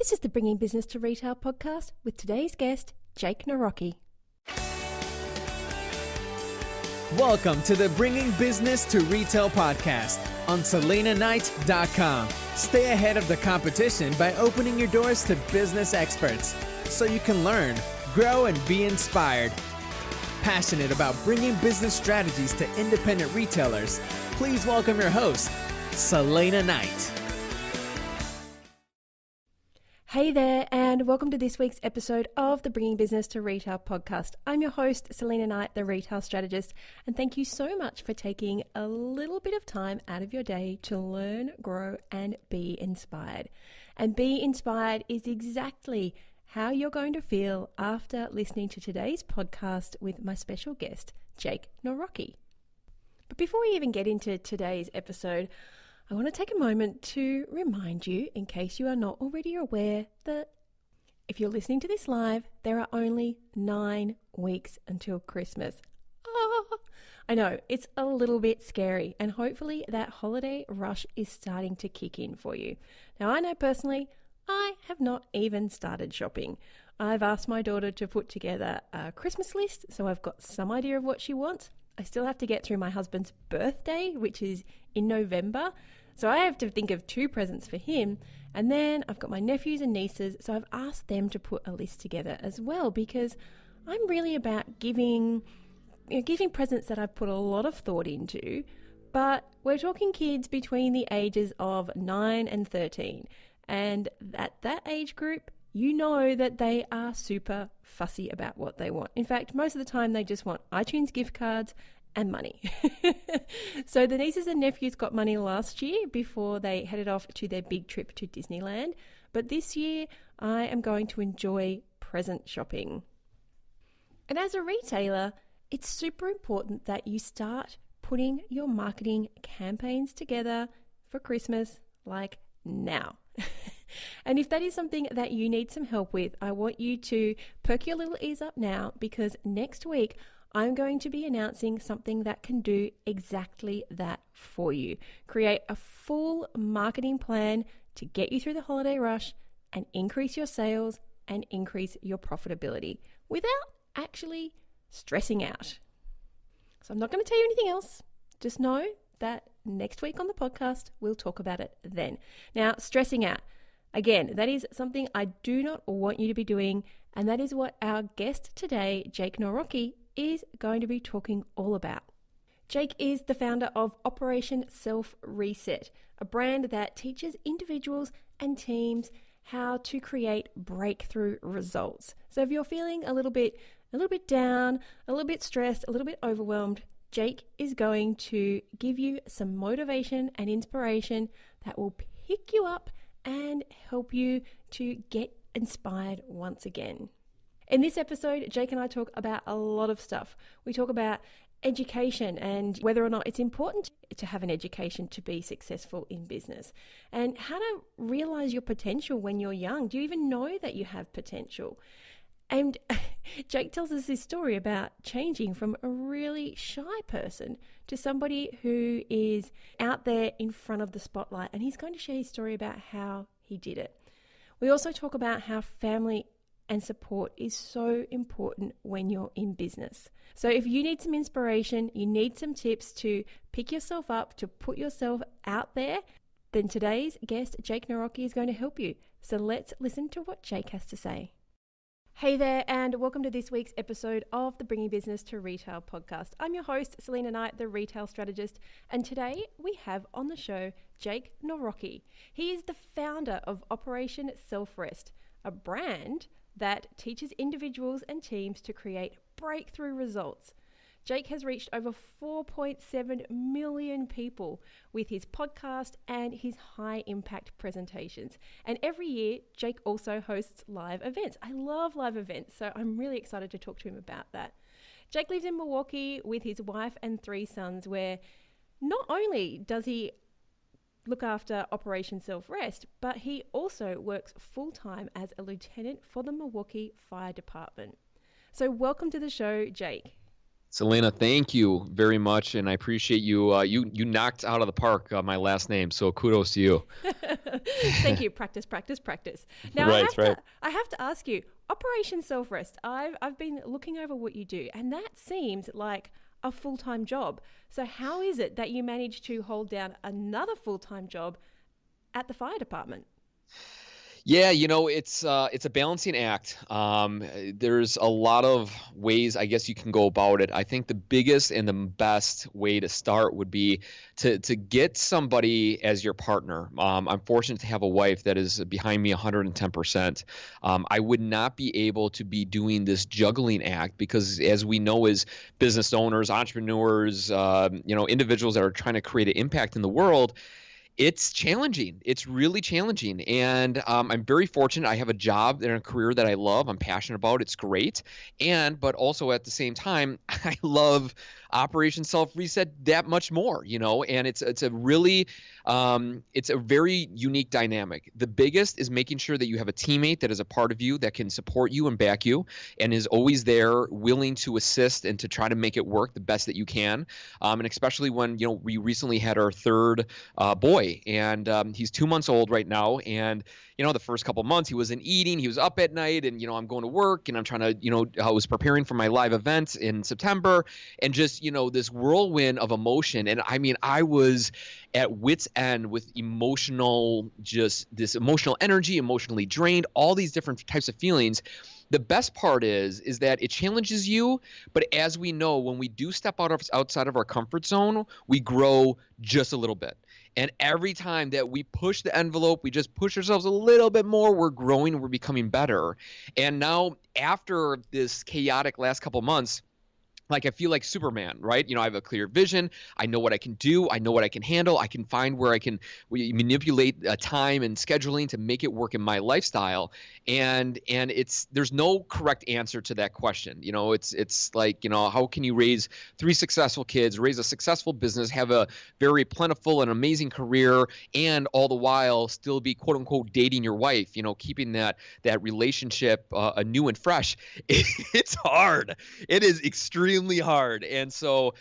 This is the Bringing Business to Retail podcast with today's guest, Jake Nawrocki. Welcome to the Bringing Business to Retail podcast on SelenaKnight.com. Stay ahead of the competition by opening your doors to business experts so you can learn, grow, and be inspired. Passionate about bringing business strategies to independent retailers, please welcome your host, Selena Knight. Hey there, and welcome to this week's episode of the Bringing Business to Retail podcast. I'm your host, Selena Knight, the retail strategist, and thank you so much for taking a little bit of time out of your day to learn, grow, and be inspired. And be inspired is exactly how you're going to feel after listening to today's podcast with my special guest, Jake Nawrocki. But before we even get into today's episode, I want to take a moment to remind you, in case you are not already aware, that if you're listening to this live, there are only 9 weeks until Christmas. I know, it's a little bit scary, and hopefully that holiday rush is starting to kick in for you. Now, I know personally, I have not even started shopping. I've asked my daughter to put together a Christmas list, so I've got some idea of what she wants. I still have to get through my husband's birthday, which is in November. So I have to think of 2 presents for him. And then I've got my nephews and nieces. So I've asked them to put a list together as well, because I'm really about giving presents that I've put a lot of thought into. But we're talking kids between the ages of 9 and 13. And at that age group, you know that they are super fussy about what they want. In fact, most of the time they just want iTunes gift cards and money. So the nieces and nephews got money last year before they headed off to their big trip to Disneyland. But this year, I am going to enjoy present shopping. And as a retailer, it's super important that you start putting your marketing campaigns together for Christmas like now. And if that is something that you need some help with, I want you to perk your little ears up now, because next week I'm going to be announcing something that can do exactly that for you. Create a full marketing plan to get you through the holiday rush and increase your sales and increase your profitability without actually stressing out. So I'm not going to tell you anything else. Just know that next week on the podcast, we'll talk about it then. Now, stressing out. Again, that is something I do not want you to be doing, and that is what our guest today, Jake Nawrocki, is going to be talking all about. Jake is the founder of Operation Self Reset, a brand that teaches individuals and teams how to create breakthrough results. So if you're feeling a little bit down, a little bit stressed, a little bit overwhelmed, Jake is going to give you some motivation and inspiration that will pick you up and help you to get inspired once again. In this episode, Jake and I talk about a lot of stuff. We talk about education and whether or not it's important to have an education to be successful in business, and how to realize your potential when you're young. Do you even know that you have potential? And Jake tells us this story about changing from a really shy person to somebody who is out there in front of the spotlight. And he's going to share his story about how he did it. We also talk about how family and support is so important when you're in business. So if you need some inspiration, you need some tips to pick yourself up, to put yourself out there, then today's guest, Jake Nawrocki, is going to help you. So let's listen to what Jake has to say. Hey there, and welcome to this week's episode of the Bringing Business to Retail podcast. I'm your host, Selena Knight, the retail strategist, and today we have on the show Jake Nawrocki. He is the founder of Operation Self Rest, a brand that teaches individuals and teams to create breakthrough results. Jake has reached over 4.7 million people with his podcast and his high impact presentations. And every year, Jake also hosts live events. I love live events, so I'm really excited to talk to him about that. Jake lives in Milwaukee with his wife and 3 sons, where not only does he look after Operation Self Rest, but he also works full-time as a lieutenant for the Milwaukee Fire Department. So welcome to the show, Jake. Selena, thank you very much, and I appreciate you. You knocked out of the park my last name, so kudos to you. Thank you. Practice, practice, practice. Now Right, right. I have to ask you, Operation Self Rest. I've been looking over what you do, and that seems like a full-time job. So how is it that you manage to hold down another full-time job at the fire department? Yeah, it's a balancing act. There's a lot of ways I guess you can go about it. I think the biggest and the best way to start would be to get somebody as your partner. I'm fortunate to have a wife that is behind me 110%. I would not be able to be doing this juggling act because, as we know, as business owners, entrepreneurs, individuals that are trying to create an impact in the world, it's challenging. It's really challenging. And I'm very fortunate. I have a job and a career that I love. I'm passionate about. It's great. But also at the same time, I love Operation Self Reset that much more, and it's a really, it's a very unique dynamic. The biggest is making sure that you have a teammate that is a part of you that can support you and back you and is always there willing to assist and to try to make it work the best that you can. And especially when, we recently had our third boy, and he's 2 months old right now. And the first couple months he wasn't eating, he was up at night, and I'm going to work and I'm trying to, I was preparing for my live event in September, and just this whirlwind of emotion. And I mean, I was at wit's end with this emotional energy, emotionally drained, all these different types of feelings. The best part is that it challenges you, but as we know, when we do step outside of our comfort zone, we grow just a little bit. And every time that we push the envelope, we just push ourselves a little bit more, we're growing, we're becoming better. And now, after this chaotic last couple months, I feel like Superman, right? I have a clear vision. I know what I can do. I know what I can handle. I can find where I can manipulate time and scheduling to make it work in my lifestyle. And there's no correct answer to that question. It's like, how can you raise 3 successful kids, raise a successful business, have a very plentiful and amazing career, and all the while still be quote unquote dating your wife, keeping that relationship new and fresh. It's hard. It is extremely hard. And so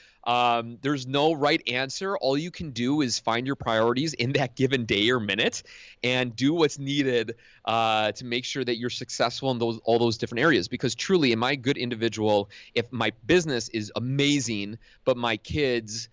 there's no right answer. All you can do is find your priorities in that given day or minute and do what's needed to make sure that you're successful in all those different areas. Because truly, am I a good individual if my business is amazing, but my kids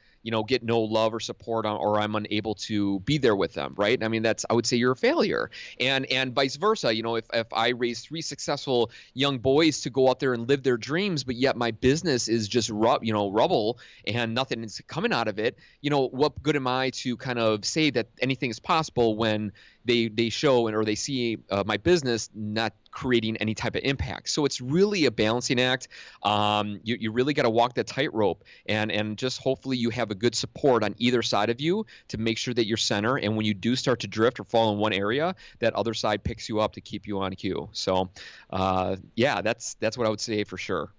get no love or support or I'm unable to be there with them, right? I mean, I would say you're a failure. And vice versa, if I raise 3 successful young boys to go out there and live their dreams, but yet my business is just rubble and nothing is coming out of it, what good am I to kind of say that anything is possible when they show or they see my business not creating any type of impact? So it's really a balancing act. You really got to walk that tightrope, and just hopefully you have a good support on either side of you to make sure that you're center. And when you do start to drift or fall in one area, that other side picks you up to keep you on cue. So that's what I would say for sure.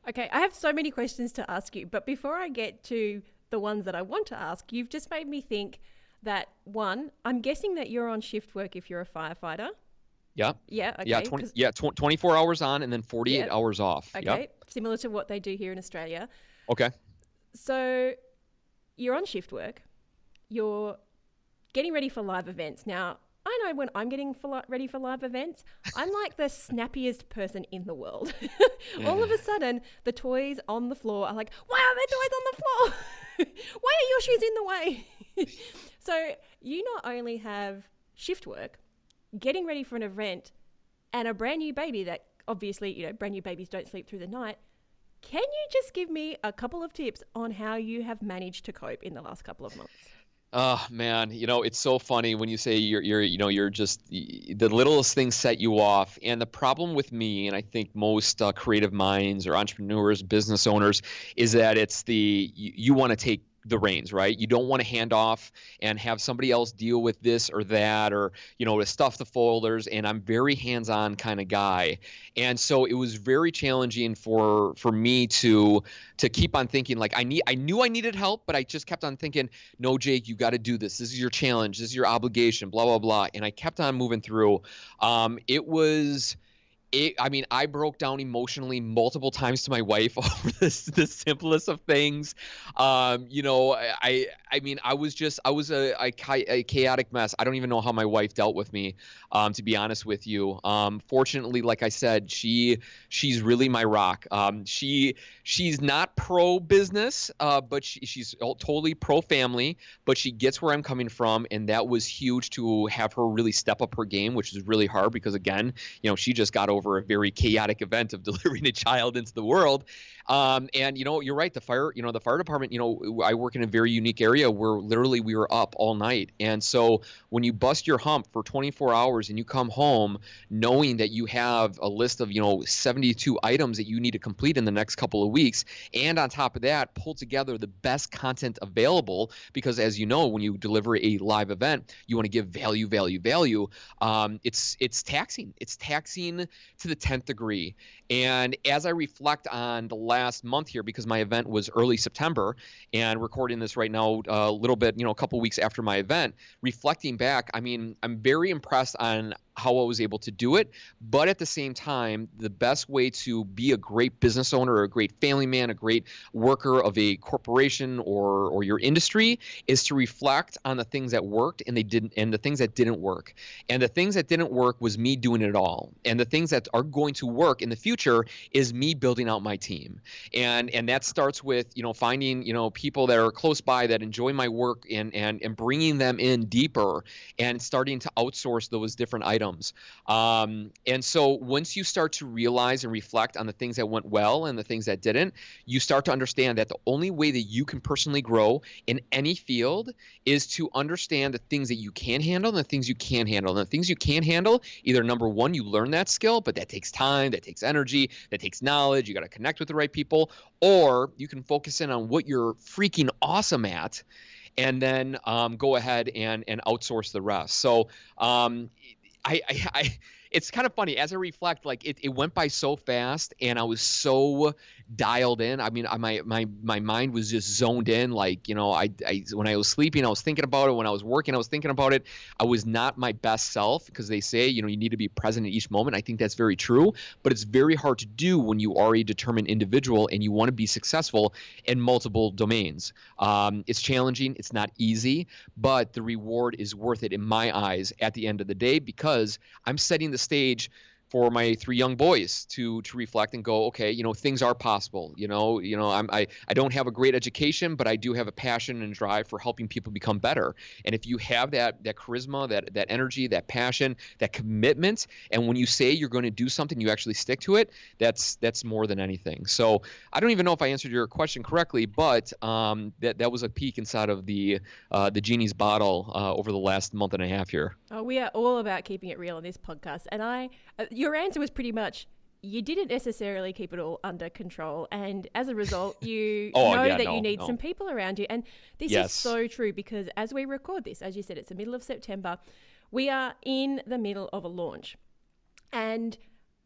Okay, I have so many questions to ask you, but before I get to the ones that I want to ask, you've just made me think that, one, I'm guessing that you're on shift work if you're a firefighter. Yeah. Yeah. Okay. 24 hours on and then 48 hours off. Okay. Yep. Similar to what they do here in Australia. Okay. So you're on shift work. You're getting ready for live events. Now, I know when I'm getting ready for live events, I'm like the snappiest person in the world. All of a sudden, the toys on the floor are like, why are there toys on the floor? Why are your shoes in the way? So you not only have shift work, getting ready for an event, and a brand new baby that obviously, brand new babies don't sleep through the night. Can you just give me a couple of tips on how you have managed to cope in the last couple of months? Oh man, it's so funny when you say you're just the littlest things set you off. And the problem with me, and I think most creative minds or entrepreneurs, business owners, is that it's you want to take the reins, right? You don't want to hand off and have somebody else deal with this or that, or to stuff the folders. And I'm very hands-on kind of guy, and so it was very challenging for me to keep on thinking like I knew I needed help, but I just kept on thinking, no, Jake, you got to do this. This is your challenge. This is your obligation. Blah blah blah. And I kept on moving through. I mean, I broke down emotionally multiple times to my wife over the simplest of things. I mean, I was a chaotic mess. I don't even know how my wife dealt with me, to be honest with you. Fortunately, like I said, she's really my rock. She's not pro business, but she's totally pro family, but she gets where I'm coming from. And that was huge to have her really step up her game, which is really hard because, again, she just got over a very chaotic event of delivering a child into the world. And you're right. The fire department, I work in a very unique area where literally we were up all night. And so when you bust your hump for 24 hours and you come home knowing that you have a list of, 72 items that you need to complete in the next couple of weeks, and on top of that, pull together the best content available, because as you know, when you deliver a live event, you want to give value. It's taxing. It's taxing to the 10th degree. And as I reflect on the last month here, because my event was early September and recording this right now a little bit, a couple weeks after my event, reflecting back, I mean, I'm very impressed on how I was able to do it. But at the same time, the best way to be a great business owner, or a great family man, a great worker of a corporation or your industry, is to reflect on the things that worked and the things that didn't work. And the things that didn't work was me doing it all. And the things that are going to work in the future is me building out my team. And that starts with, finding, people that are close by that enjoy my work and bringing them in deeper and starting to outsource those different items. And so once you start to realize and reflect on the things that went well and the things that didn't, you start to understand that the only way that you can personally grow in any field is to understand the things that you can handle and the things you can't handle. And the things you can't handle, either number one, you learn that skill, but that takes time, that takes energy, that takes knowledge. You got to connect with the right people, or you can focus in on what you're freaking awesome at, and then go ahead and outsource the rest. So it's kind of funny as I reflect, like it went by so fast and I was so dialed in. I mean, my mind was just zoned in. Like, when I was sleeping, I was thinking about it. When I was working, I was thinking about it. I was not my best self, because they say, you need to be present at each moment. I think that's very true, but it's very hard to do when you are a determined individual and you want to be successful in multiple domains. It's challenging. It's not easy, but the reward is worth it in my eyes at the end of the day, because I'm setting the stage for my 3 young boys to reflect and go, okay, things are possible. I don't have a great education, but I do have a passion and drive for helping people become better. And if you have that charisma, that energy, that passion, that commitment, and when you say you're going to do something, you actually stick to it, that's more than anything. So I don't even know if I answered your question correctly, but that was a peek inside of the genie's bottle over the last month and a half here. Oh, we are all about keeping it real on this podcast. And your answer was pretty much, you didn't necessarily keep it all under control. And as a result, you you need some people around you. And this is so true, because as we record this, as you said, it's the middle of September. We are in the middle of a launch. And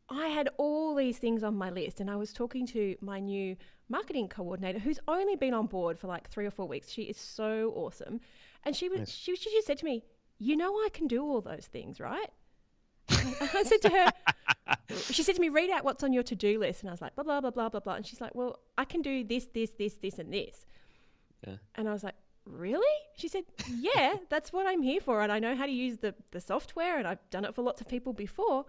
I had all these things on my list, and I was talking to my new marketing coordinator, who's only been on board for like 3 or 4 weeks. She is so awesome. And she just said to me, I can do all those things, right? I said to her, she said to me, read out what's on your to-do list. And I was like, blah, blah, blah, blah, blah, blah. And she's like, well, I can do this, and this. Yeah. And I was like, really? She said, yeah, that's what I'm here for. And I know how to use the software, and I've done it for lots of people before.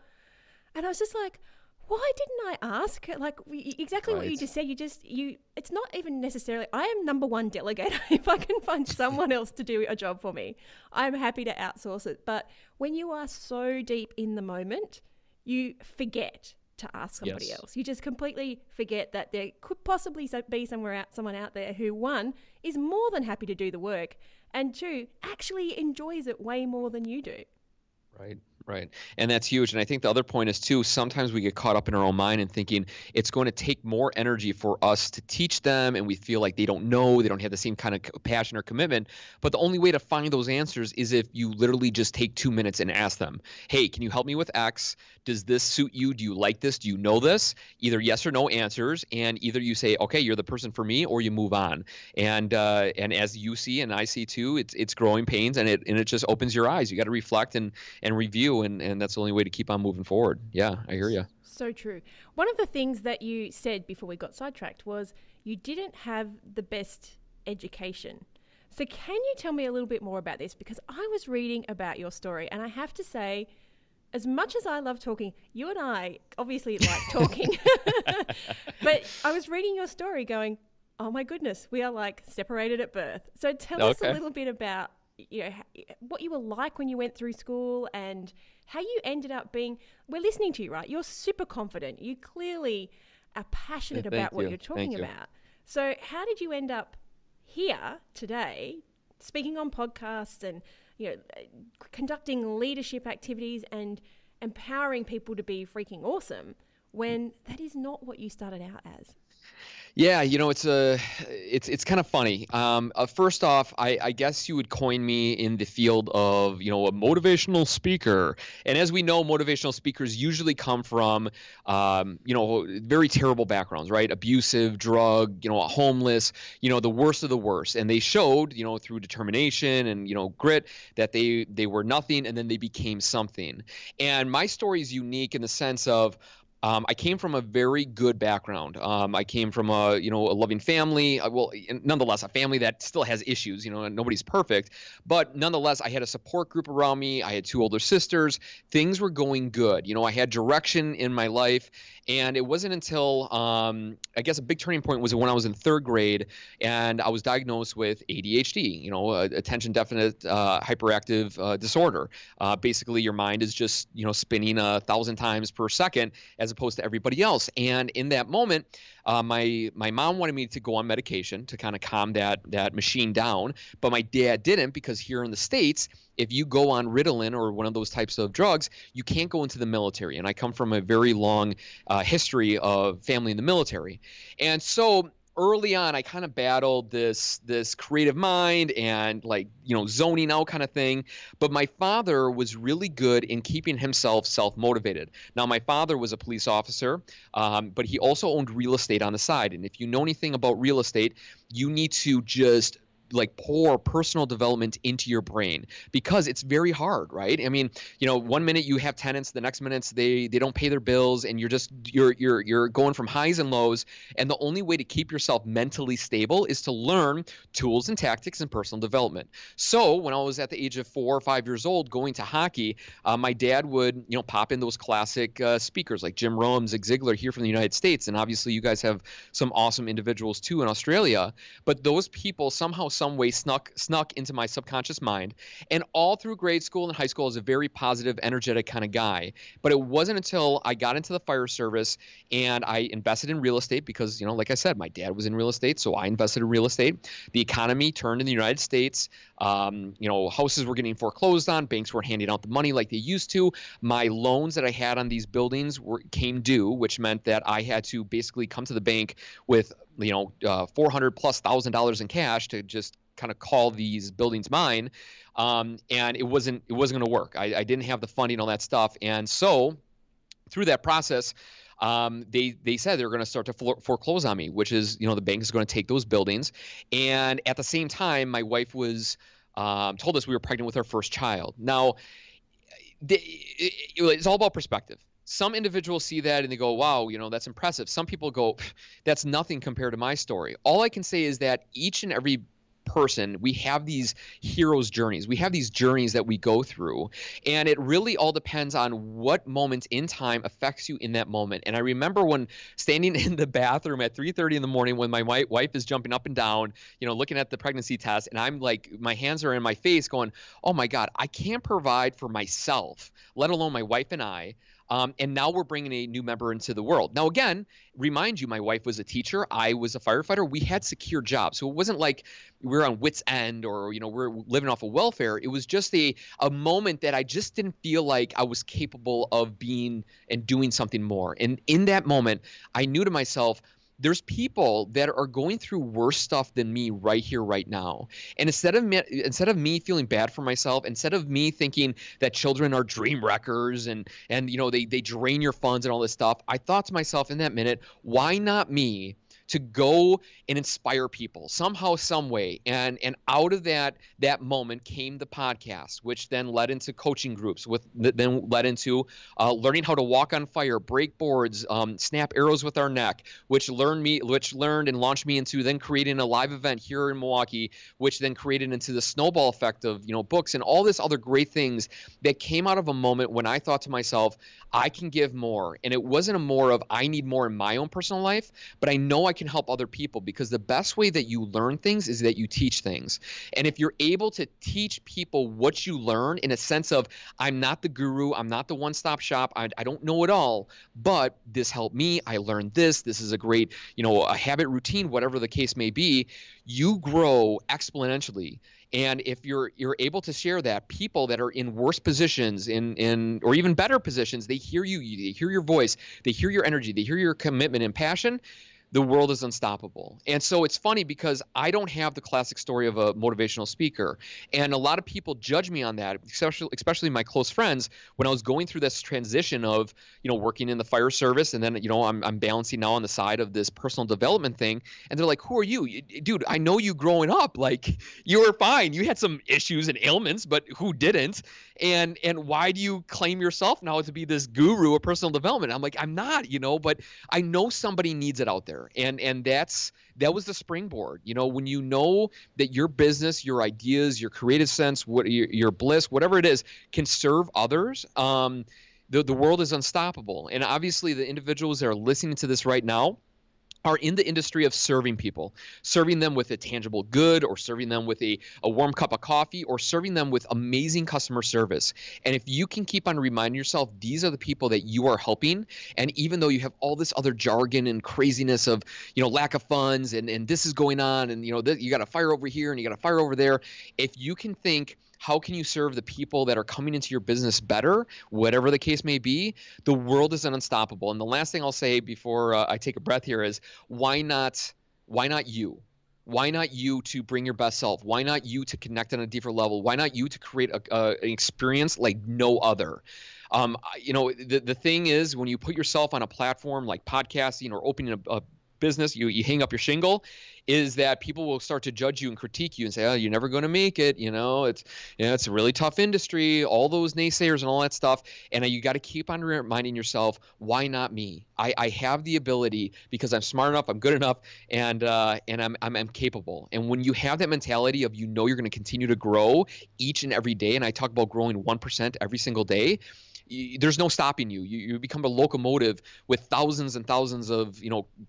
And I was just like, why didn't I ask? Like, exactly what you just said. It's not even necessarily, I am number one delegator. If I can find someone else to do a job for me, I'm happy to outsource it. But when you are so deep in the moment, you forget to ask somebody else. You just completely forget that there could possibly be someone out there who, 1, is more than happy to do the work, and 2, actually enjoys it way more than you do. Right. And that's huge. And I think the other point is too, sometimes we get caught up in our own mind and thinking it's going to take more energy for us to teach them, and we feel like they don't know, they don't have the same kind of passion or commitment. But the only way to find those answers is if you literally just take 2 minutes and ask them, hey, can you help me with X? Does this suit you? Do you like this? Do you know this? Either yes or no answers. And either you say, okay, you're the person for me, or you move on. And as you see and I see too, it's growing pains, and it just opens your eyes. You got to reflect and review. do, and that's the only way to keep on moving forward. Yeah, I hear you. So true. One of the things that you said before we got sidetracked was you didn't have the best education. So can you tell me a little bit more about this? Because I was reading about your story, and I have to say, as much as I love talking, you and I obviously like talking, but I was reading your story going, oh my goodness, we are like separated at birth. So tell us a little bit about, what you were like when you went through school and how you ended up being. We're listening to you, right? You're super confident. You clearly are passionate about what you're talking about. So how did you end up here today, speaking on podcasts and conducting leadership activities and empowering people to be freaking awesome when that is not what you started out as? Yeah, it's kind of funny. First off, I guess you would coin me in the field of, a motivational speaker. And as we know, motivational speakers usually come from, very terrible backgrounds, right? Abusive, drug, homeless, the worst of the worst. And they showed, through determination and, grit that they were nothing and then they became something. And my story is unique in the sense of, I came from a very good background. I came from a loving family. Nonetheless, a family that still has issues. Nobody's perfect, but nonetheless, I had a support group around me. I had 2 older sisters. Things were going good. I had direction in my life, and it wasn't until I guess a big turning point was when I was in 3rd grade, and I was diagnosed with ADHD. Attention deficit hyperactive disorder. Basically, your mind is just spinning 1,000 times per second as opposed to everybody else. And in that moment, my mom wanted me to go on medication to kind of calm that machine down, but my dad didn't, because here in the States, if you go on Ritalin or one of those types of drugs, you can't go into the military. And I come from a very long history of family in the military. And so early on, I kind of battled this creative mind and zoning out kind of thing. But my father was really good in keeping himself self-motivated. Now, my father was a police officer, but he also owned real estate on the side. And if you know anything about real estate, you need to just pour personal development into your brain, because it's very hard, right? I mean, one minute you have tenants, the next minute they don't pay their bills, and you're going from highs and lows. And the only way to keep yourself mentally stable is to learn tools and tactics and personal development. So when I was at the age of 4 or 5 years old going to hockey, my dad would, pop in those classic speakers like Jim Rome, Zig Ziglar here from the United States. And obviously you guys have some awesome individuals too in Australia. But those people somehow, some way snuck into my subconscious mind. And all through grade school and high school, I was a very positive, energetic kind of guy. But it wasn't until I got into the fire service and I invested in real estate because, like I said, my dad was in real estate, so I invested in real estate. The economy turned in the United States. Houses were getting foreclosed on. Banks weren't handing out the money like they used to. My loans that I had on these buildings came due, which meant that I had to basically come to the bank with $400,000+ in cash to just kind of call these buildings mine. And it wasn't going to work. I didn't have the funding, all that stuff. And so through that process, they said they were going to start to foreclose on me, which is, the bank is going to take those buildings. And at the same time, my wife was told us we were pregnant with our first child. Now, it's all about perspective. Some individuals see that and they go, wow, that's impressive. Some people go, that's nothing compared to my story. All I can say is that each and every person, we have these hero's journeys. We have these journeys that we go through, and it really all depends on what moment in time affects you in that moment. And I remember when standing in the bathroom at 3:30 in the morning when my wife is jumping up and down, looking at the pregnancy test, and I'm like, my hands are in my face going, oh my God, I can't provide for myself, let alone my wife and I. And now we're bringing a new member into the world. Now, again, remind you, my wife was a teacher. I was a firefighter. We had secure jobs. So it wasn't like we were on wit's end or, we're living off of welfare. It was just a moment that I just didn't feel like I was capable of being and doing something more. And in that moment, I knew to myself, there's people that are going through worse stuff than me right here, right now. And instead of me feeling bad for myself, instead of me thinking that children are dream wreckers and they drain your funds and all this stuff, I thought to myself in that minute, why not me to go and inspire people somehow, some way. And out of that moment came the podcast, which then led into coaching groups, then led into learning how to walk on fire, break boards, snap arrows with our neck, which learned and launched me into then creating a live event here in Milwaukee, which then created into the snowball effect of, books and all this other great things that came out of a moment when I thought to myself, I can give more. And it wasn't a more of I need more in my own personal life, but I know I can help other people, because the best way that you learn things is that you teach things. And if you're able to teach people what you learn in a sense of, I'm not the guru, I'm not the one-stop shop, I don't know it all, but this helped me, I learned this is a great, a habit routine, whatever the case may be, you grow exponentially. And if you're able to share that, people that are in worse positions or even better positions, they hear you, they hear your voice, they hear your energy, they hear your commitment and passion. The world is unstoppable. And so it's funny because I don't have the classic story of a motivational speaker. And a lot of people judge me on that, especially my close friends, when I was going through this transition of, working in the fire service. And then, I'm balancing now on the side of this personal development thing. And they're like, who are you? Dude, I know you growing up. Like, you were fine. You had some issues and ailments, but who didn't? And why do you claim yourself now to be this guru of personal development? I'm like, I'm not, but I know somebody needs it out there. And that was the springboard. When you know that your business, your ideas, your creative sense, your bliss, whatever it is, can serve others, the world is unstoppable. And obviously the individuals that are listening to this right now are in the industry of serving people, serving them with a tangible good, or serving them with a warm cup of coffee, or serving them with amazing customer service. And if you can keep on reminding yourself, these are the people that you are helping. And even though you have all this other jargon and craziness of, lack of funds and this is going on, and, you got a fire over here and you got a fire over there. If you can think, how can you serve the people that are coming into your business better, whatever the case may be, the world is unstoppable. And the last thing I'll say before I take a breath here is, why not you? Why not you to bring your best self? Why not you to connect on a deeper level? Why not you to create an experience like no other? The thing is, when you put yourself on a platform like podcasting or opening a business, you hang up your shingle, is that people will start to judge you and critique you and say, oh, you're never going to make it. It's a really tough industry, all those naysayers and all that stuff. And you got to keep on reminding yourself, why not me? I have the ability because I'm smart enough, I'm good enough, and I'm capable. And when you have that mentality of, you're going to continue to grow each and every day, and I talk about growing 1% every single day, there's no stopping you. You become a locomotive with thousands and thousands of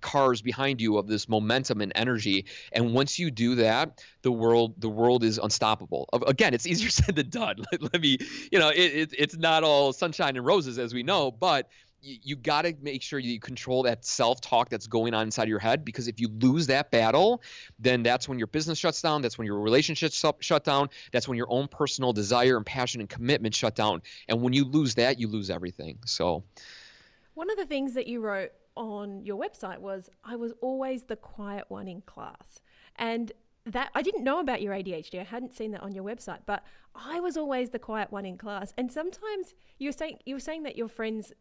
cars behind you of this momentum and energy. And once you do that, the world is unstoppable. Again, it's easier said than done. Let me, it's not all sunshine and roses, as we know, but you got to make sure you control that self-talk that's going on inside your head, because if you lose that battle, then that's when your business shuts down. That's when your relationships shut down. That's when your own personal desire and passion and commitment shut down. And when you lose that, you lose everything. So one of the things that you wrote on your website was, I was always the quiet one in class. And that, I didn't know about your ADHD. I hadn't seen that on your website, but I was always the quiet one in class. And sometimes you were saying that your friends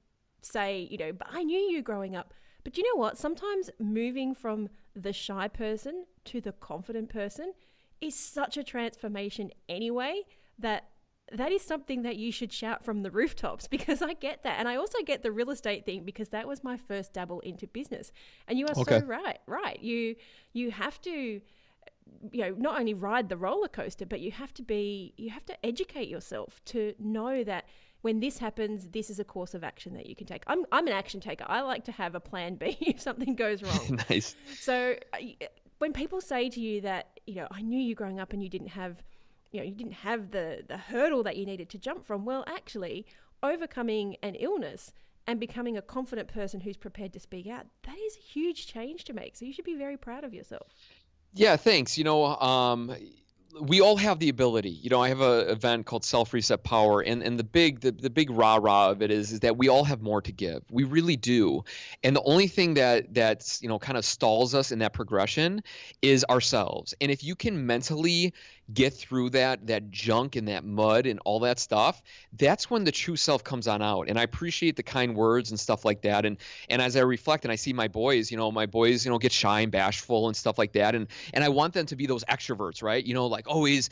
say, but I knew you growing up. But you know what? Sometimes moving from the shy person to the confident person is such a transformation anyway, that is something that you should shout from the rooftops, because I get that. And I also get the real estate thing, because that was my first dabble into business. And you are so right. You have to, not only ride the roller coaster, but you have to educate yourself to know that when this happens, this is a course of action that you can take. I'm an action taker. I like to have a plan B if something goes wrong. Nice. So when people say to you that, I knew you growing up and you didn't have the hurdle that you needed to jump from, well, actually, overcoming an illness and becoming a confident person who's prepared to speak out, that is a huge change to make. So you should be very proud of yourself. Yeah, thanks. We all have the ability. I have an event called Self Reset Power, and the big rah-rah of it is that we all have more to give. We really do. And the only thing that's kind of stalls us in that progression is ourselves. And if you can mentally get through that junk and that mud and all that stuff, that's when the true self comes on out. And I appreciate the kind words and stuff like that. And as I reflect and I see my boys, get shy and bashful and stuff like that. And I want them to be those extroverts, right? Like always,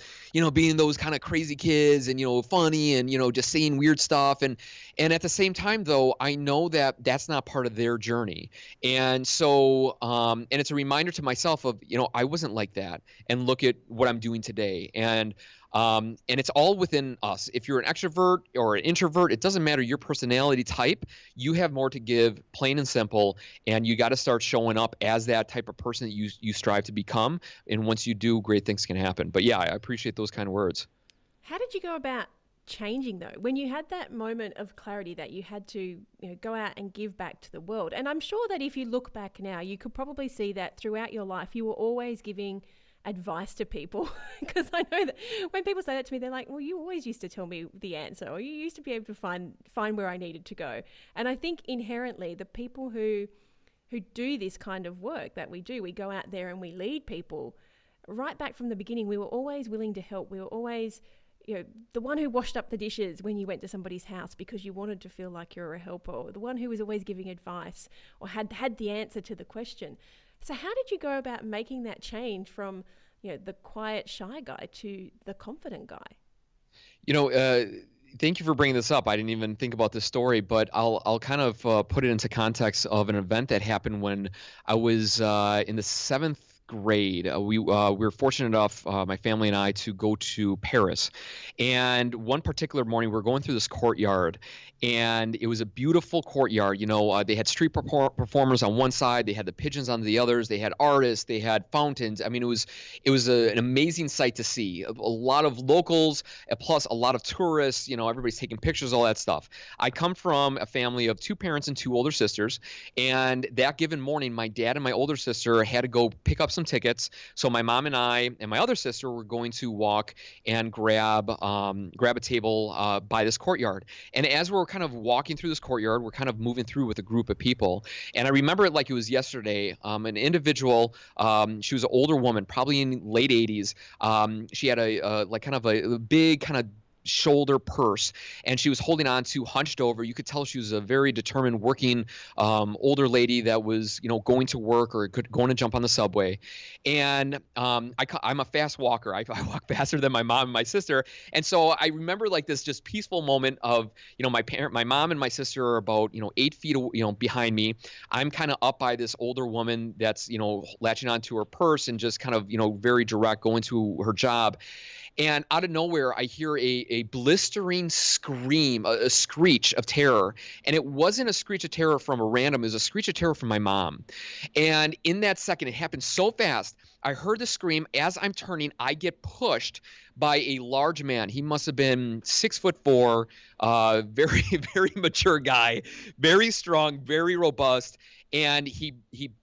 being those kind of crazy kids and, funny and, just saying weird stuff. And at the same time, though, I know that that's not part of their journey. And so, and it's a reminder to myself of, I wasn't like that. And look at what I'm doing today. And it's all within us. If you're an extrovert or an introvert, it doesn't matter your personality type. You have more to give, plain and simple. And you got to start showing up as that type of person that you strive to become. And once you do, great things can happen. But yeah, I appreciate those kind of words. How did you go about changing, though, when you had that moment of clarity that you had to go out and give back to the world? And I'm sure that if you look back now, you could probably see that throughout your life, you were always giving advice to people, because I know that when people say that to me, they're like, well, you always used to tell me the answer, or you used to be able to find where I needed to go. And I think inherently the people who do this kind of work that we do, we go out there and we lead people right back from the beginning. We were always willing to help. We were always the one who washed up the dishes when you went to somebody's house because you wanted to feel like you're a helper, or the one who was always giving advice or had the answer to the question. So how did you go about making that change from, the quiet, shy guy to the confident guy? Thank you for bringing this up. I didn't even think about this story, but I'll kind of put it into context of an event that happened when I was in the 7th grade. We were fortunate enough, my family and I, to go to Paris. And one particular morning, we were going through this courtyard, and it was a beautiful courtyard. They had street performers on one side, they had the pigeons on the others, they had artists, they had fountains. I mean, it was an amazing sight to see. A lot of locals, plus a lot of tourists. Everybody's taking pictures, all that stuff. I come from a family of 2 parents and 2 older sisters, and that given morning, my dad and my older sister had to go pick up some tickets. So my mom and I and my other sister were going to walk and grab a table by this courtyard. And as we're kind of walking through this courtyard, we're kind of moving through with a group of people. And I remember it like it was yesterday. An individual, she was an older woman, probably in late 80s. She had a big kind of shoulder purse, and she was holding on to, hunched over. You could tell she was a very determined working older lady that was going to work or going to jump on the subway. And I'm a fast walker. I walk faster than my mom and my sister. And so I remember like this just peaceful moment of my mom and my sister are about 8 feet behind me. I'm kind of up by this older woman that's latching onto her purse and just kind of very direct, going to her job. And out of nowhere, I hear a blistering scream, a screech of terror. And it wasn't a screech of terror from a random, it was a screech of terror from my mom. And in that second, it happened so fast, I heard the scream. As I'm turning, I get pushed by a large man. He must have been 6'4", very, very mature guy, very strong, very robust. And he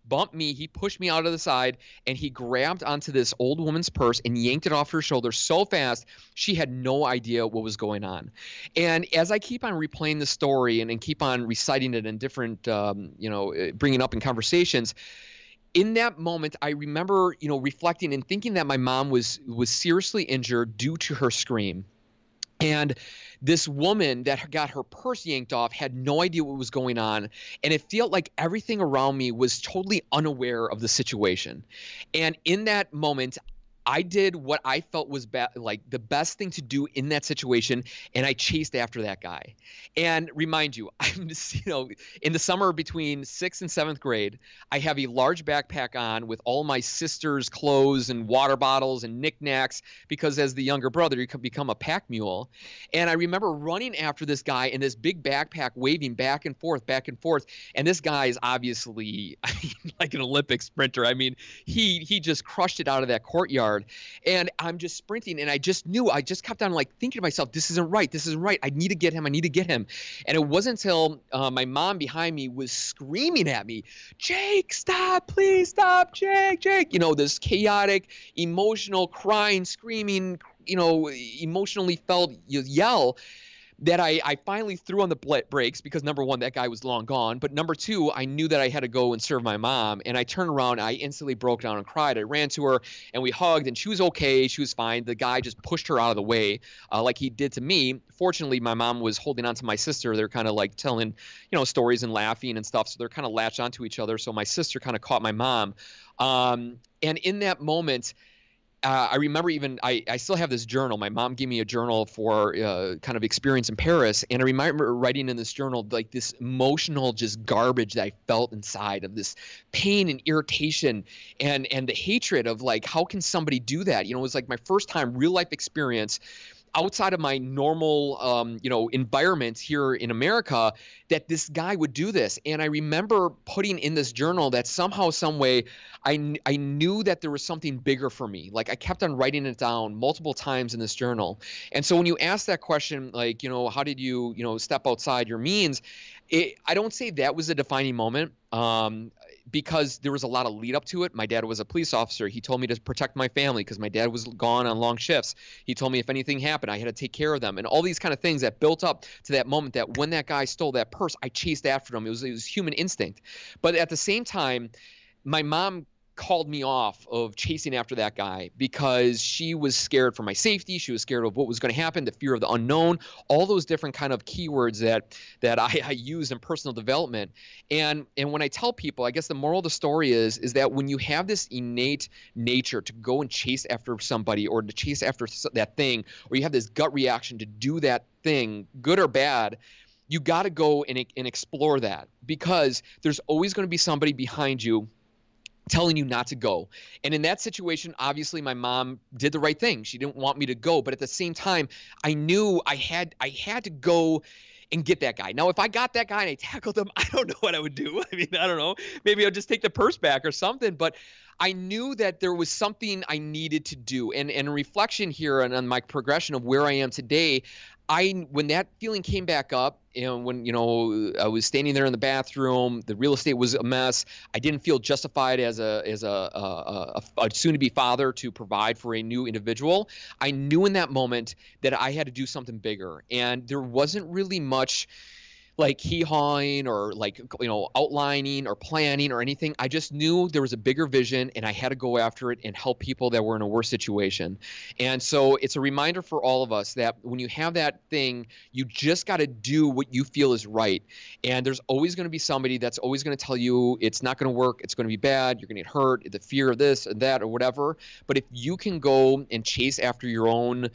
bumped me, he pushed me out of the side, and he grabbed onto this old woman's purse and yanked it off her shoulder so fast, she had no idea what was going on. And as I keep on replaying the story and keep on reciting it in different, bringing up in conversations, in that moment, I remember, reflecting and thinking that my mom was seriously injured due to her scream. And this woman that got her purse yanked off had no idea what was going on. And it felt like everything around me was totally unaware of the situation. And in that moment, I did what I felt was the best thing to do in that situation, and I chased after that guy. And remind you, I'm just, in the summer between 6th and 7th grade, I have a large backpack on with all my sister's clothes and water bottles and knickknacks, because as the younger brother, you can become a pack mule. And I remember running after this guy in this big backpack, waving back and forth. And this guy is obviously like an Olympic sprinter. I mean, he just crushed it out of that courtyard. And I'm just sprinting, and I just kept on thinking to myself, this isn't right. I need to get him. And it wasn't until my mom behind me was screaming at me, Jake, stop, please stop, Jake. This chaotic, emotional, crying, screaming, emotionally felt yell. that I finally threw on the brakes because number one, that guy was long gone. But number two, I knew that I had to go and serve my mom. And I turned around, I instantly broke down and cried. I ran to her and we hugged and she was okay. She was fine. The guy just pushed her out of the way like he did to me. Fortunately, my mom was holding on to my sister. They're kind of like telling, stories and laughing and stuff. So they're kind of latched onto each other. So my sister kind of caught my mom. And in that moment, I remember I still have this journal. My mom gave me a journal for kind of experience in Paris. And I remember writing in this journal, like this emotional just garbage that I felt inside of this pain and irritation and the hatred of like, how can somebody do that? It was like my first time real life experience outside of my normal, environment here in America, that this guy would do this. And I remember putting in this journal that somehow, some way, I knew that there was something bigger for me. Like I kept on writing it down multiple times in this journal. And so when you ask that question, like, how did you, step outside your means? I don't say that was a defining moment. Because there was a lot of lead up to it. My dad was a police officer. He told me to protect my family because my dad was gone on long shifts. He told me if anything happened, I had to take care of them, and all these kind of things that built up to that moment that when that guy stole that purse, I chased after him. It was human instinct. But at the same time, my mom called me off of chasing after that guy because she was scared for my safety. She was scared of what was going to happen, the fear of the unknown, all those different kind of keywords that I use in personal development. And when I tell people, I guess the moral of the story is that when you have this innate nature to go and chase after somebody or to chase after that thing, or you have this gut reaction to do that thing, good or bad, you got to go and explore that, because there's always going to be somebody behind you telling you not to go. And in that situation, obviously my mom did the right thing. She didn't want me to go, but at the same time, I knew I had to go and get that guy. Now, if I got that guy and I tackled him, I don't know what I would do. I mean, I don't know. Maybe I'll just take the purse back or something, but I knew that there was something I needed to do. And in reflection here on my progression of where I am today, when that feeling came back up, and when I was standing there in the bathroom, the real estate was a mess. I didn't feel justified as a soon-to-be father to provide for a new individual. I knew in that moment that I had to do something bigger, and there wasn't really much like hee-hawing or like, outlining or planning or anything. I just knew there was a bigger vision and I had to go after it and help people that were in a worse situation. And so it's a reminder for all of us that when you have that thing, you just got to do what you feel is right. And there's always going to be somebody that's always going to tell you it's not going to work, it's going to be bad, you're going to get hurt, the fear of this and that or whatever. But if you can go and chase after your own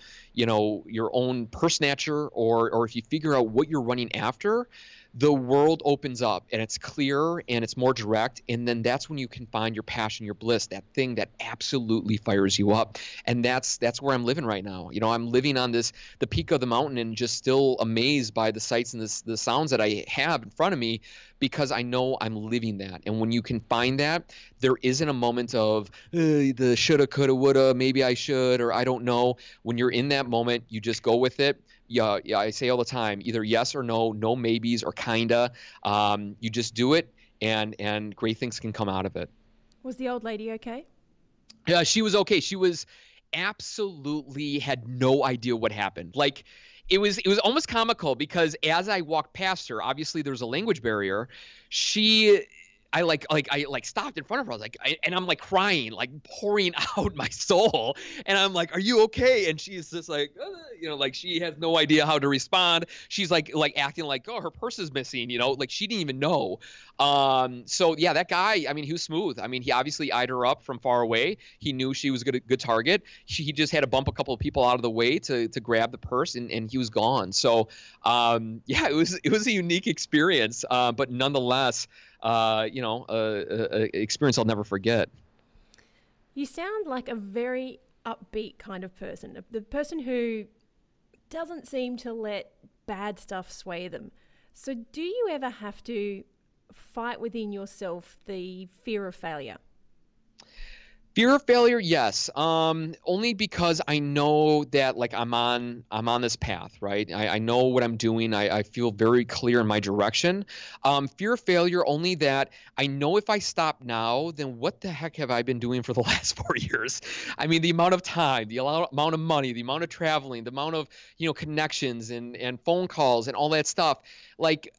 purse snatcher, or if you figure out what you're running after, the world opens up and it's clearer and it's more direct. And then that's when you can find your passion, your bliss, that thing that absolutely fires you up. And that's where I'm living right now. I'm living on the peak of the mountain and just still amazed by the sights and the sounds that I have in front of me, because I know I'm living that. And when you can find that, there isn't a moment of the shoulda, coulda, woulda, maybe I should, or I don't know. When you're in that moment, you just go with it. Yeah, I say all the time, either yes or no, no maybes or kinda. You just do it, and great things can come out of it. Was the old lady okay? Yeah, she was okay. She was absolutely had no idea what happened. Like, it was almost comical, because as I walked past her, obviously there's a language barrier. I stopped in front of her. I was like, and I'm like crying, like pouring out my soul. And I'm like, "Are you okay?" And she's just like, like she has no idea how to respond. She's like acting like, "Oh, her purse is missing," like she didn't even know. So yeah, that guy, I mean, he was smooth. I mean, he obviously eyed her up from far away. He knew she was a good target. He just had to bump a couple of people out of the way to grab the purse, and he was gone. So yeah, it was a unique experience, but nonetheless, experience I'll never forget. You sound like a very upbeat kind of person, the person who doesn't seem to let bad stuff sway them. So do you ever have to fight within yourself the fear of failure? Fear of failure, yes. Only because I know that like I'm on this path, right? I know what I'm doing. I feel very clear in my direction. Fear of failure, only that I know if I stop now, then what the heck have I been doing for the last 4 years? I mean, the amount of time, the amount of money, the amount of traveling, the amount of, connections and phone calls and all that stuff. Like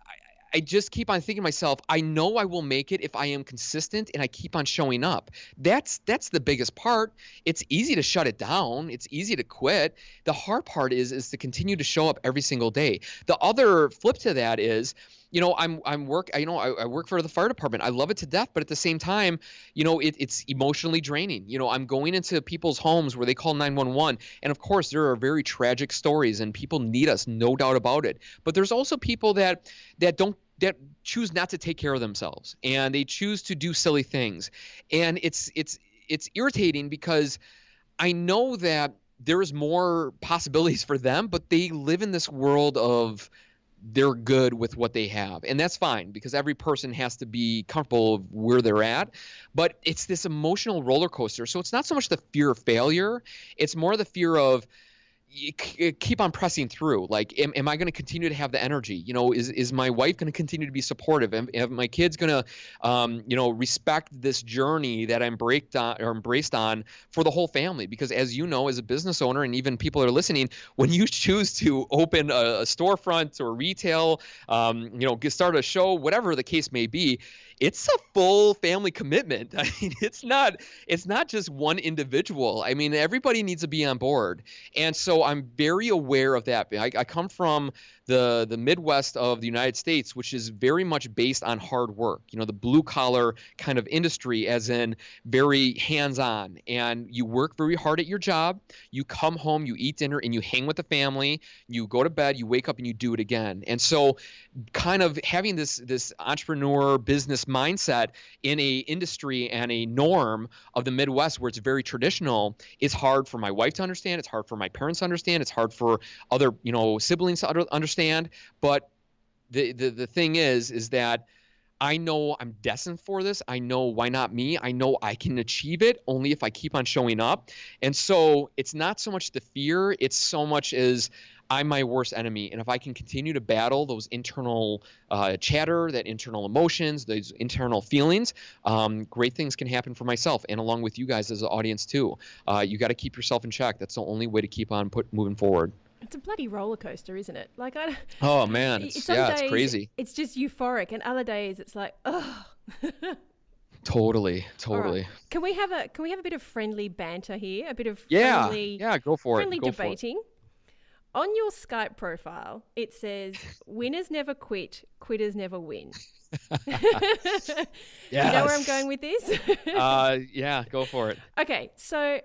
I just keep on thinking to myself, I know I will make it if I am consistent and I keep on showing up. That's the biggest part. It's easy to shut it down. It's easy to quit. The hard part is to continue to show up every single day. The other flip to that is, I work for the fire department. I love it to death, but at the same time, it's emotionally draining. I'm going into people's homes where they call 911, and of course there are very tragic stories and people need us, no doubt about it. But there's also people that choose not to take care of themselves, and they choose to do silly things. And it's irritating because I know that there is more possibilities for them, but they live in this world of they're good with what they have. And that's fine because every person has to be comfortable where they're at. But it's this emotional roller coaster. So it's not so much the fear of failure. It's more the fear of keep on pressing through. Like, am I going to continue to have the energy? Is my wife going to continue to be supportive? Am my kids going to, respect this journey that I'm embraced on for the whole family? Because as you know, as a business owner, and even people that are listening, when you choose to open a storefront or retail, start a show, whatever the case may be, it's a full family commitment. I mean, it's not just one individual. I mean, everybody needs to be on board. And so I'm very aware of that. I come from the Midwest of the United States, which is very much based on hard work, the blue collar kind of industry, as in very hands-on, and you work very hard at your job. You come home, you eat dinner, and you hang with the family. You go to bed, you wake up, and you do it again. And so kind of having this entrepreneur business mindset in a industry and a norm of the Midwest where it's very traditional is hard for my wife to understand. It's hard for my parents to understand. It's hard for other, siblings to understand. But the thing is that I know I'm destined for this. I know, why not me? I know I can achieve it only if I keep on showing up. And so it's not so much the fear, it's so much as I'm my worst enemy. And if I can continue to battle those internal chatter, that internal emotions, those internal feelings, great things can happen for myself and along with you guys as an audience too. You got to keep yourself in check. That's the only way to keep on moving forward. It's a bloody roller coaster, isn't it? Like oh man, it's crazy. It's just euphoric, and other days it's like, oh. Totally. Right. Can we have a bit of friendly banter here? A bit of friendly, go for friendly it. Go debating. On your Skype profile, it says, "Winners never quit, quitters never win." Yes. You know where I'm going with this? Yeah, go for it. Okay, so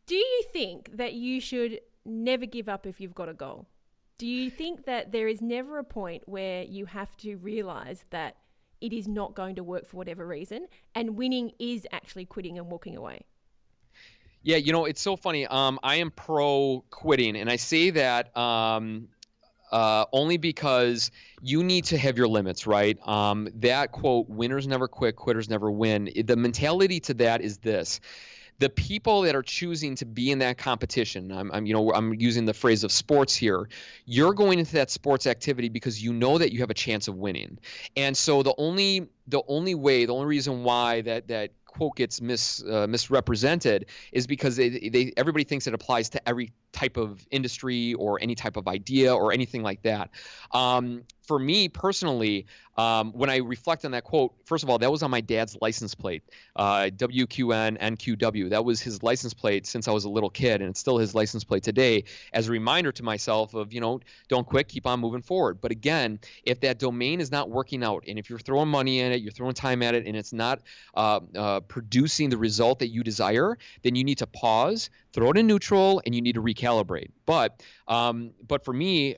do you think that you should never give up if you've got a goal? Do you think that there is never a point where you have to realize that it is not going to work for whatever reason, and winning is actually quitting and walking away? Yeah, it's so funny. I am pro quitting, and I say that only because you need to have your limits, right? That quote, "Winners never quit, quitters never win." The mentality to that is this: the people that are choosing to be in that competition, I'm using the phrase of sports here. You're going into that sports activity because you know that you have a chance of winning, and so the only reason why that quote gets misrepresented is because everybody thinks it applies to every type of industry or any type of idea or anything like that. For me personally, when I reflect on that quote, first of all, that was on my dad's license plate, WQN NQW. That was his license plate since I was a little kid, and it's still his license plate today as a reminder to myself of, don't quit, keep on moving forward. But again, if that domain is not working out, and if you're throwing money in it, you're throwing time at it, and it's not producing the result that you desire, then you need to pause, throw it in neutral, and you need to recalibrate. But for me,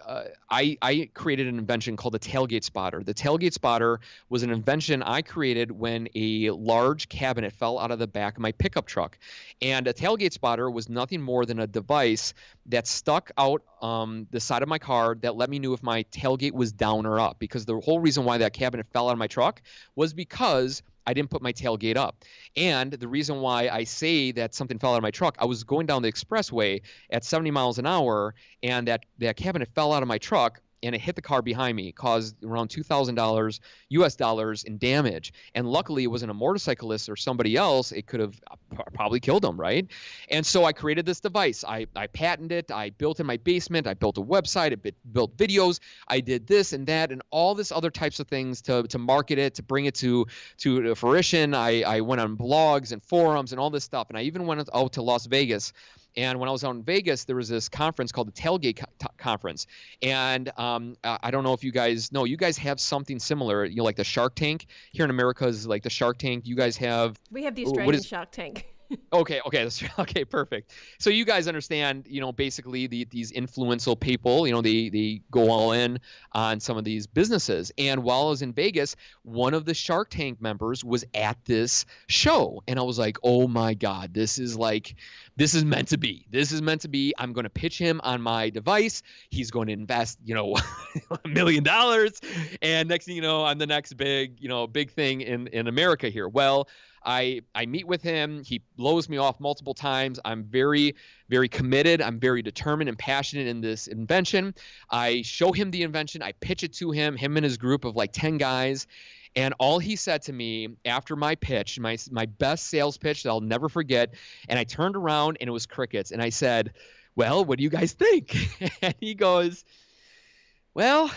I created an invention called the tailgate spotter. The tailgate spotter was an invention I created when a large cabinet fell out of the back of my pickup truck. And a tailgate spotter was nothing more than a device that stuck out the side of my car that let me know if my tailgate was down or up. Because the whole reason why that cabinet fell out of my truck was because I didn't put my tailgate up. And the reason why I say that something fell out of my truck, I was going down the expressway at 70 miles an hour, and that cabinet fell out of my truck, and it hit the car behind me, caused around $2,000 US dollars in damage. And luckily, it wasn't a motorcyclist or somebody else. It could have probably killed him, right? And so I created this device. I patented it. I built in my basement. I built a website. I built videos. I did this and that and all this other types of things to market it, to bring it to fruition. I went on blogs and forums and all this stuff. And I even went out to Las Vegas. And when I was out in Vegas, there was this conference called the Tailgate Conference. And I don't know if you guys know, you guys have something similar, like the Shark Tank. Here in America is like the Shark Tank. You guys have... We have the Australian Shark Tank. Okay, perfect. So you guys understand, basically these influential people, they go all in on some of these businesses. And while I was in Vegas, one of the Shark Tank members was at this show. And I was like, oh my God, this is meant to be. This is meant to be. I'm going to pitch him on my device. He's going to invest, $1 million. And next thing you know, I'm the next big thing in America here. Well, I meet with him. He blows me off multiple times. I'm very, very committed. I'm very determined and passionate in this invention. I show him the invention. I pitch it to him and his group of like 10 guys. And all he said to me after my pitch, my best sales pitch that I'll never forget, and I turned around and it was crickets. And I said, well, what do you guys think? And he goes, well,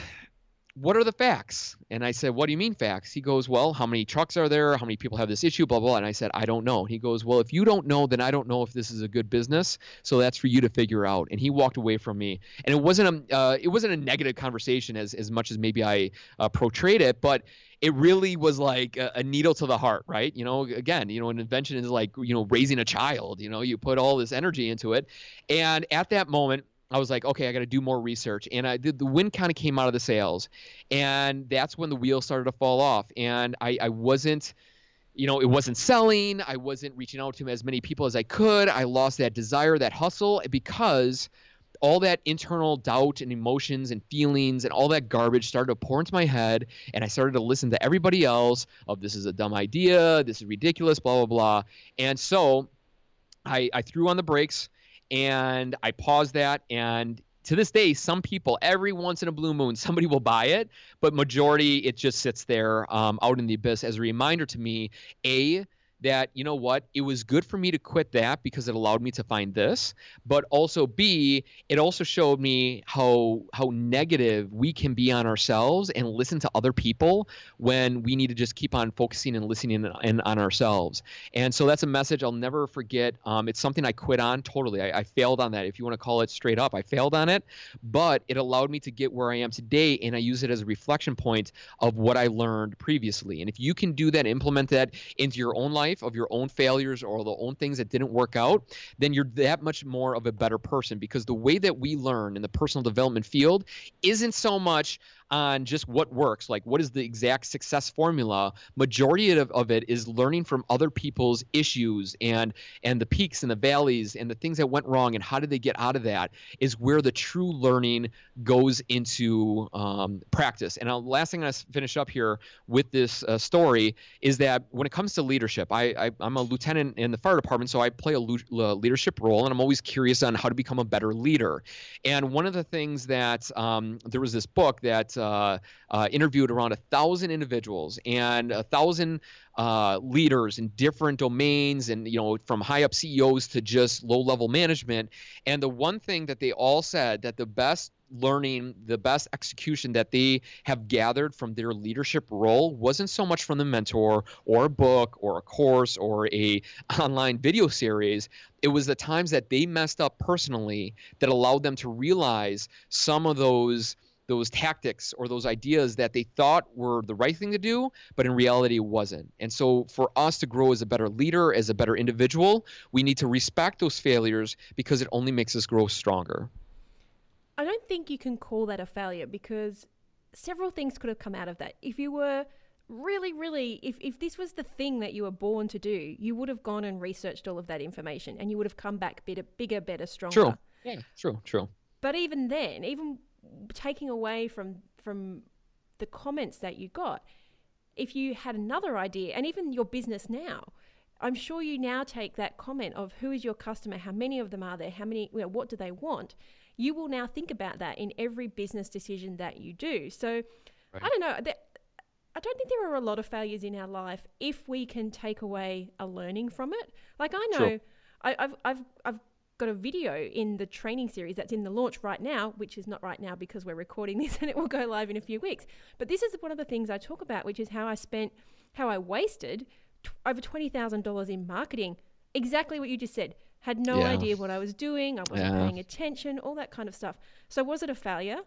what are the facts? And I said, what do you mean facts? He goes, well, how many trucks are there? How many people have this issue? Blah, blah. And I said, I don't know. He goes, well, if you don't know, then I don't know if this is a good business. So that's for you to figure out. And he walked away from me. And it wasn't a negative conversation as much as maybe I portrayed it, but it really was like a needle to the heart, right? Again, an invention is like, raising a child, you put all this energy into it. And at that moment, I was like, okay, I got to do more research. And the wind kind of came out of the sails. And that's when the wheels started to fall off. And I wasn't, it wasn't selling. I wasn't reaching out to as many people as I could. I lost that desire, that hustle, because all that internal doubt and emotions and feelings and all that garbage started to pour into my head. And I started to listen to everybody else of this is a dumb idea. This is ridiculous, blah, blah, blah. And so I threw on the brakes. And I paused that, and to this day, some people, every once in a blue moon, somebody will buy it, but majority, it just sits there out in the abyss as a reminder to me, that, it was good for me to quit that because it allowed me to find this, but also B, it also showed me how negative we can be on ourselves and listen to other people when we need to just keep on focusing and listening on ourselves. And so that's a message I'll never forget. It's something I quit on totally. I failed on that. If you want to call it straight up, I failed on it, but it allowed me to get where I am today. And I use it as a reflection point of what I learned previously. And if you can do that, implement that into your own life, of your own failures or the own things that didn't work out, then you're that much more of a better person, because the way that we learn in the personal development field isn't so much on just what works, like what is the exact success formula. Majority of it is learning from other people's issues and the peaks and the valleys and the things that went wrong and how did they get out of that, is where the true learning goes into practice. And the last thing I'm going to finish up here with this story is that when it comes to leadership, I'm a lieutenant in the fire department, so I play a leadership role, and I'm always curious on how to become a better leader. And one of the things that there was this book that interviewed around 1,000 individuals and 1,000 leaders in different domains, and from high up CEOs to just low level management. And the one thing that they all said, that the best learning, the best execution that they have gathered from their leadership role wasn't so much from the mentor or a book or a course or a online video series. It was the times that they messed up personally that allowed them to realize some of those tactics or those ideas that they thought were the right thing to do, but in reality it wasn't. And so for us to grow as a better leader, as a better individual, we need to respect those failures, because it only makes us grow stronger. I don't think you can call that a failure, because several things could have come out of that. If you were really, if this was the thing that you were born to do, you would have gone and researched all of that information, and you would have come back bigger, better, stronger. True. Yeah, true. But even then, even taking away from the comments that you got, if you had another idea, and even your business now, I'm sure you now take that comment of who is your customer, how many of them are there, how many, what do they want? You will now think about that in every business decision that you do. So Right. I don't know. I don't think there are a lot of failures in our life if we can take away a learning from it. Like I know, Sure. I've got a video in the training series that's in the launch right now, which is not right now because we're recording this and it will go live in a few weeks. But this is one of the things I talk about, which is how I wasted over $20,000 in marketing. Exactly what you just said. Had no Yeah. idea what I was doing. I wasn't Yeah. paying attention, all that kind of stuff. So was it a failure?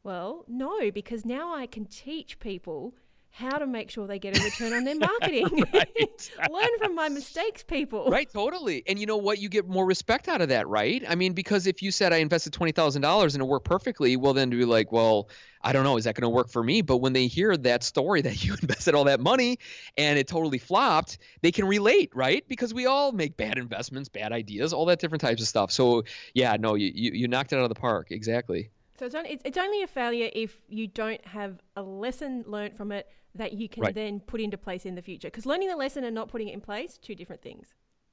Well, no, because now I can teach people how to make sure they get a return on their marketing. Right. Learn from my mistakes, people. Right, totally. And you know what? You get more respect out of that, right? I mean, because if you said I invested $20,000 and it worked perfectly, well, then to be like, well, I don't know, is that going to work for me? But when they hear that story that you invested all that money and it totally flopped, they can relate, right? Because we all make bad investments, bad ideas, all that different types of stuff. So yeah, no, you knocked it out of the park. Exactly. So it's only a failure if you don't have a lesson learned from it that you can Right. then put into place in the future. Because learning the lesson and not putting it in place, two different things.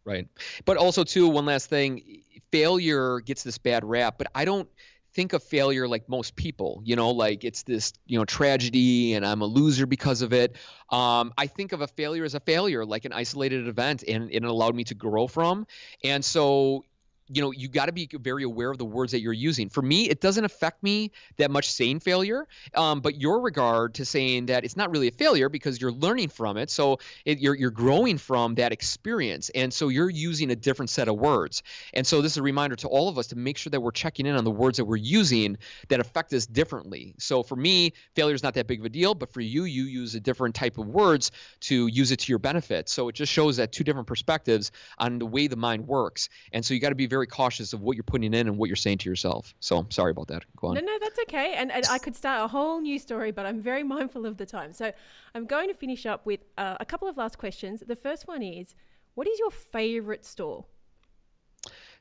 Right. But also, too, one last thing, failure gets this bad rap, but I don't think of failure like most people, like it's this, tragedy and I'm a loser because of it. I think of a failure as a failure, like an isolated event, and it allowed me to grow from. And so, you got to be very aware of the words that you're using. For me, it doesn't affect me that much saying failure, but your regard to saying that it's not really a failure because you're learning from it. So you're growing from that experience. And so you're using a different set of words. And so this is a reminder to all of us to make sure that we're checking in on the words that we're using that affect us differently. So for me, failure is not that big of a deal, but for you use a different type of words to use it to your benefit. So it just shows that two different perspectives on the way the mind works. And so you got to be very cautious of what you're putting in and what you're saying to yourself. So sorry about that. Go on. No, that's okay. And I could start a whole new story, but I'm very mindful of the time. So I'm going to finish up with a couple of last questions. The first one is, what is your favorite store?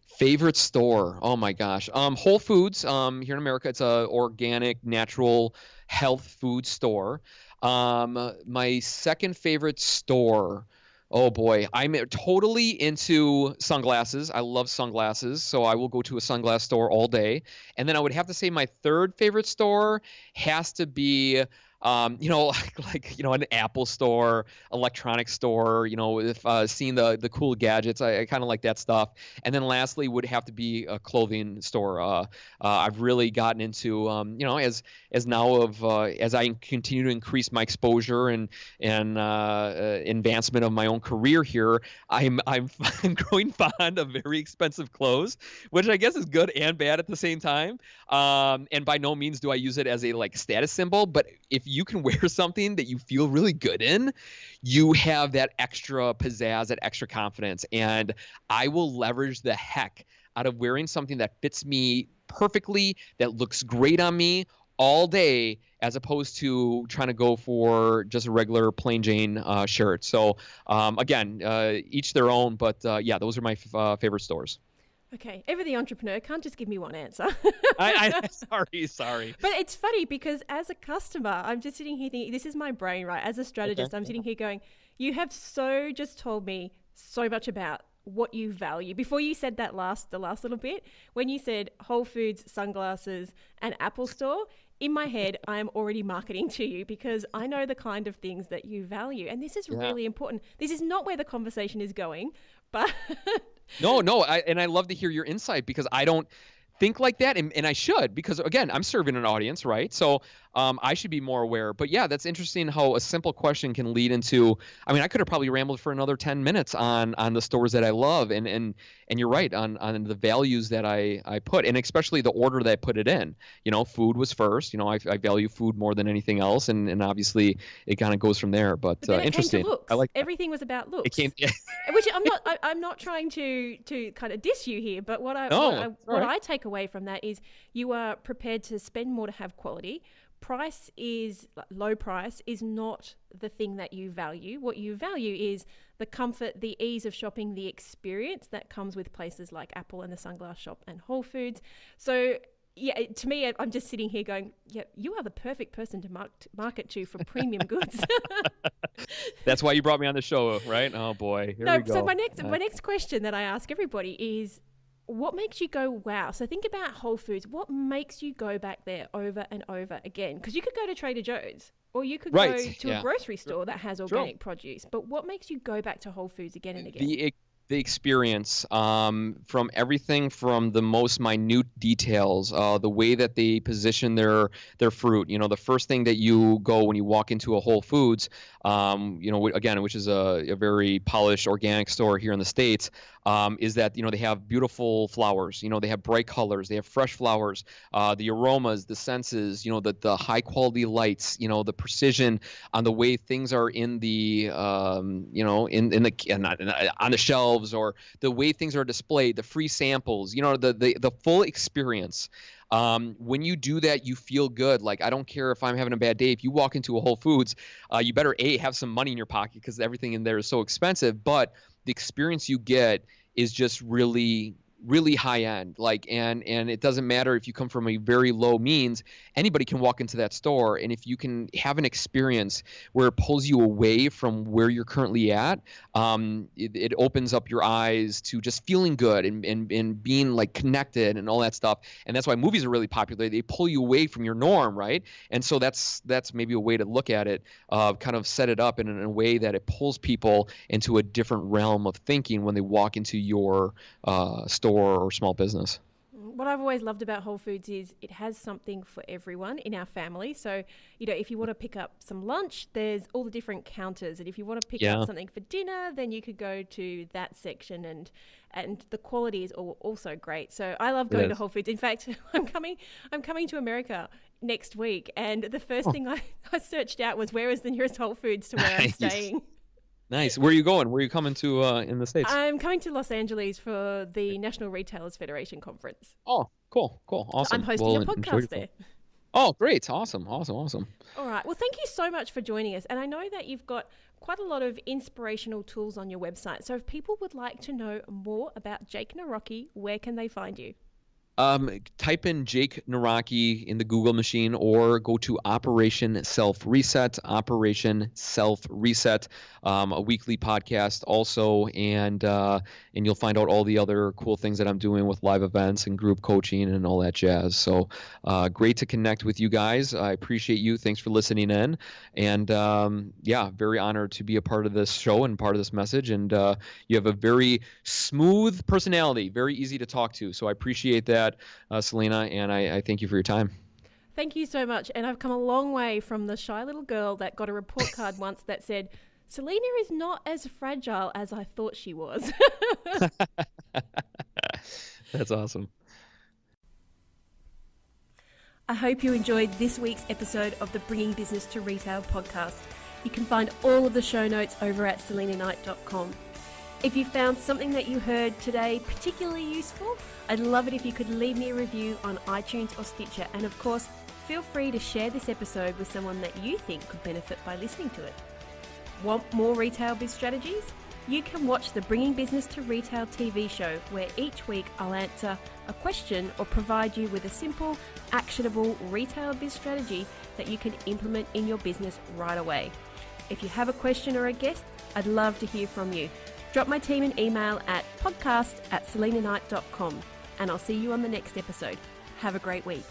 Favorite store? Oh my gosh. Whole Foods, here in America, it's a organic, natural health food store. My second favorite store, oh boy, I'm totally into sunglasses. I love sunglasses, so I will go to a sunglass store all day. And then I would have to say my third favorite store has to be an Apple store, electronics store, if seeing the cool gadgets, I kind of like that stuff. And then lastly would have to be a clothing store. I've really gotten into, as I continue to increase my exposure and advancement of my own career here, I'm growing fond of very expensive clothes, which I guess is good and bad at the same time. And by no means do I use it as a status symbol, but if you can wear something that you feel really good in, you have that extra pizzazz, that extra confidence. And I will leverage the heck out of wearing something that fits me perfectly, that looks great on me all day, as opposed to trying to go for just a regular plain Jane shirt. So again, each their own, but yeah, those are my favorite stores. Okay, ever the entrepreneur, can't just give me one answer. Sorry. But it's funny because as a customer, I'm just sitting here thinking, this is my brain, right? As a strategist, Okay. I'm sitting here going, you have just told me so much about what you value. Before you said the last little bit, when you said Whole Foods, sunglasses, and Apple Store, in my head, I am already marketing to you because I know the kind of things that you value. And this is really important. This is not where the conversation is going, but... No, I love to hear your insight because I don't think like that, and I should, because again, I'm serving an audience, right? So I should be more aware. But yeah, that's interesting how a simple question can lead into, I mean, I could have probably rambled for another 10 minutes on the stores that I love, and you're right on the values that I put, and especially the order that I put it in. Food was first. I value food more than anything else, and obviously it kind of goes from there. But then it interesting. came to looks. I like that. Everything was about looks. It came. Which I'm not trying to kind of diss you here, but what I take away from that is you are prepared to spend more to have quality. Low price is not the thing that you value. What you value is the comfort, the ease of shopping, the experience that comes with places like Apple and the Sunglass Shop and Whole Foods. So yeah, to me, I'm just sitting here going, yeah, you are the perfect person to market to for premium goods. That's why you brought me on the show, right? Oh boy, here we go. So my next question that I ask everybody is, what makes you go, wow? So think about Whole Foods. What makes you go back there over and over again? Because you could go to Trader Joe's or you could go to a grocery store that has organic produce. But what makes you go back to Whole Foods again and again? The experience, from everything from the most minute details, the way that they position their fruit. You know, the first thing that you go when you walk into a Whole Foods, you know, again, which is a very polished organic store here in the States, is that, you know, they have beautiful flowers. You know, they have bright colors. They have fresh flowers. The aromas, the senses. You know, the high quality lights. You know, the precision on the way things are in the, you know, on the shelves, or the way things are displayed, the free samples, you know, the full experience. When you do that, you feel good. Like, I don't care if I'm having a bad day. If you walk into a Whole Foods, you better have some money in your pocket because everything in there is so expensive. But the experience you get is just really high end. Like, and it doesn't matter if you come from a very low means, anybody can walk into that store. And if you can have an experience where it pulls you away from where you're currently at, it opens up your eyes to just feeling good and being like connected and all that stuff. And that's why movies are really popular. They pull you away from your norm, right? And so that's maybe a way to look at it, kind of set it up in a way that it pulls people into a different realm of thinking when they walk into your store or small business. What I've always loved about Whole Foods is it has something for everyone in our family. So, you know, if you want to pick up some lunch, there's all the different counters. And if you want to pick up something for dinner, then you could go to that section, and the quality is also great. So I love going to Whole Foods. In fact, I'm coming to America next week, and the first thing I searched out was where is the nearest Whole Foods to where I'm staying. Nice. Where are you going? Where are you coming to in the States? I'm coming to Los Angeles for the National Retailers Federation conference. Oh, cool. Awesome. I'm hosting a podcast there. Oh, great. Awesome. All right. Well, thank you so much for joining us. And I know that you've got quite a lot of inspirational tools on your website. So if people would like to know more about Jake Nawrocki, where can they find you? Type in Jake Nawrocki in the Google machine, or go to Operation Self Reset, a weekly podcast also, and you'll find out all the other cool things that I'm doing with live events and group coaching and all that jazz. So great to connect with you guys. I appreciate you. Thanks for listening in, and very honored to be a part of this show and part of this message. And you have a very smooth personality, very easy to talk to. So I appreciate that. Selena, and I thank you for your time. Thank you so much. And I've come a long way from the shy little girl that got a report card once that said, Selena is not as fragile as I thought she was. That's awesome. I hope you enjoyed this week's episode of the Bringing Business to Retail podcast. You can find all of the show notes over at selenaknight.com. If you found something that you heard today particularly useful, I'd love it if you could leave me a review on iTunes or Stitcher. And of course, feel free to share this episode with someone that you think could benefit by listening to it. Want more retail biz strategies? You can watch the Bringing Business to Retail TV show, where each week I'll answer a question or provide you with a simple, actionable retail biz strategy that you can implement in your business right away. If you have a question or a guest, I'd love to hear from you. Drop my team an email at podcast@selenaknight.com, and I'll see you on the next episode. Have a great week.